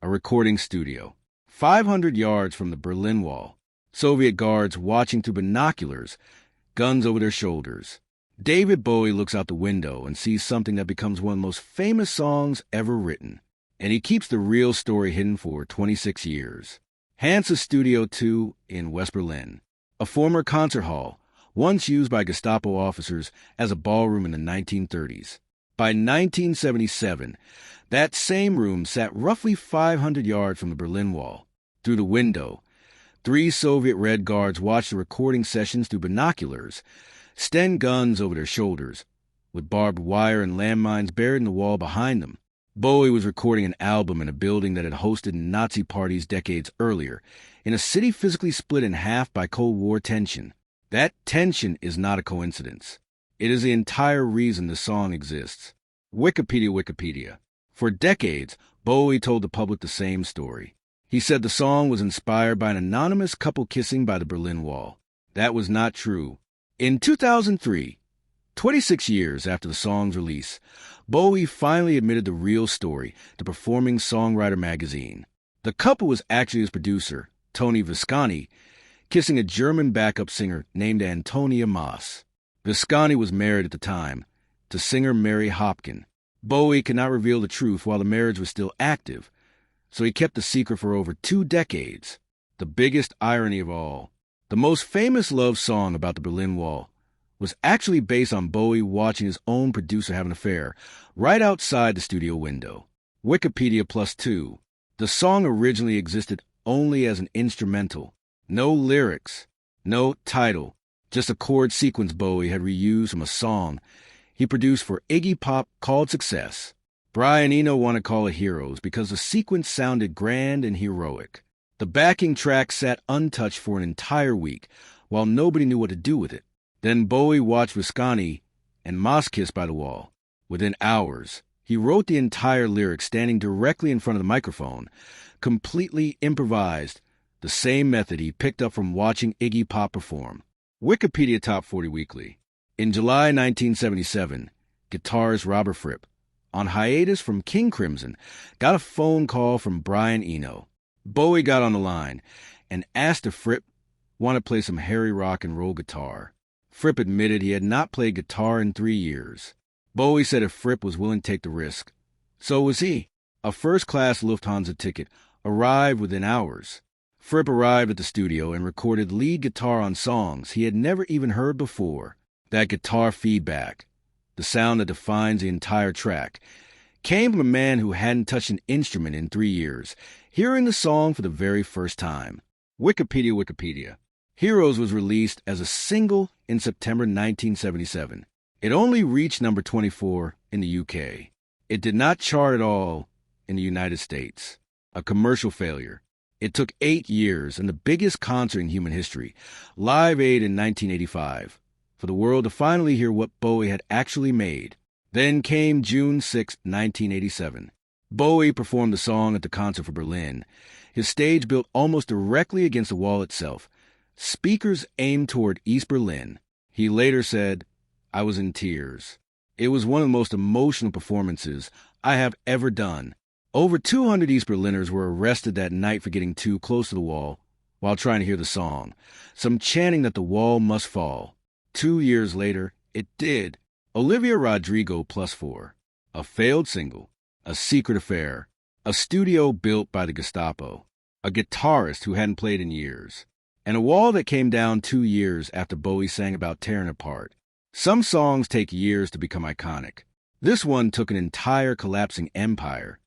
a recording studio, 500 yards from the Berlin Wall. Soviet guards watching through binoculars, guns over their shoulders. David Bowie looks out the window and sees something that becomes one of the most famous songs ever written. And he keeps the real story hidden for 26 years. Hansa's Studio 2 in West Berlin, a former concert hall, once used by Gestapo officers as a ballroom in the 1930s. By 1977, that same room sat roughly 500 yards from the Berlin Wall. Through the window, 3 Soviet Red Guards watched the recording sessions through binoculars, Sten guns over their shoulders, with barbed wire and landmines buried in the wall behind them. Bowie was recording an album in a building that had hosted Nazi parties decades earlier, in a city physically split in half by Cold War tension. That tension is not a coincidence. It is the entire reason the song exists. Wikipedia. For decades, Bowie told the public the same story. He said the song was inspired by an anonymous couple kissing by the Berlin Wall. That was not true. In 2003, 26 years after the song's release, Bowie finally admitted the real story to Performing Songwriter magazine. The couple was actually his producer, Tony Visconti, kissing a German backup singer named Antonia Moss. Visconti was married at the time to singer Mary Hopkin. Bowie could not reveal the truth while the marriage was still active, so he kept the secret for over 2 decades. The biggest irony of all, the most famous love song about the Berlin Wall was actually based on Bowie watching his own producer have an affair right outside the studio window. Wikipedia +2. The song originally existed only as an instrumental. No lyrics, no title, just a chord sequence Bowie had reused from a song he produced for Iggy Pop called Success. Brian Eno wanted to call it Heroes because the sequence sounded grand and heroic. The backing track sat untouched for an entire week while nobody knew what to do with it. Then Bowie watched Visconti and Moss kiss by the wall. Within hours, he wrote the entire lyric standing directly in front of the microphone, completely improvised, the same method he picked up from watching Iggy Pop perform. Wikipedia Top 40 Weekly. In July 1977, guitarist Robert Fripp, on hiatus from King Crimson, got a phone call from Brian Eno. Bowie got on the line and asked if Fripp wanted to play some hairy rock and roll guitar. Fripp admitted he had not played guitar in 3 years. Bowie said if Fripp was willing to take the risk, so was he. A first-class Lufthansa ticket arrived within hours. Fripp arrived at the studio and recorded lead guitar on songs he had never even heard before. That guitar feedback, the sound that defines the entire track, came from a man who hadn't touched an instrument in 3 years, hearing the song for the very first time. Wikipedia. Heroes was released as a single in September 1977. It only reached number 24 in the UK. It did not chart at all in the United States. A commercial failure. It took 8 years and the biggest concert in human history, Live Aid in 1985, for the world to finally hear what Bowie had actually made. Then came June 6, 1987. Bowie performed the song at the concert for Berlin, his stage built almost directly against the wall itself, speakers aimed toward East Berlin. He later said, "I was in tears. It was one of the most emotional performances I have ever done." Over 200 East Berliners were arrested that night for getting too close to the wall while trying to hear the song, some chanting that the wall must fall. 2 years later, it did. Olivia Rodrigo +4. A failed single, a secret affair, a studio built by the Gestapo, a guitarist who hadn't played in years, and a wall that came down 2 years after Bowie sang about tearing apart. Some songs take years to become iconic. This one took an entire collapsing empire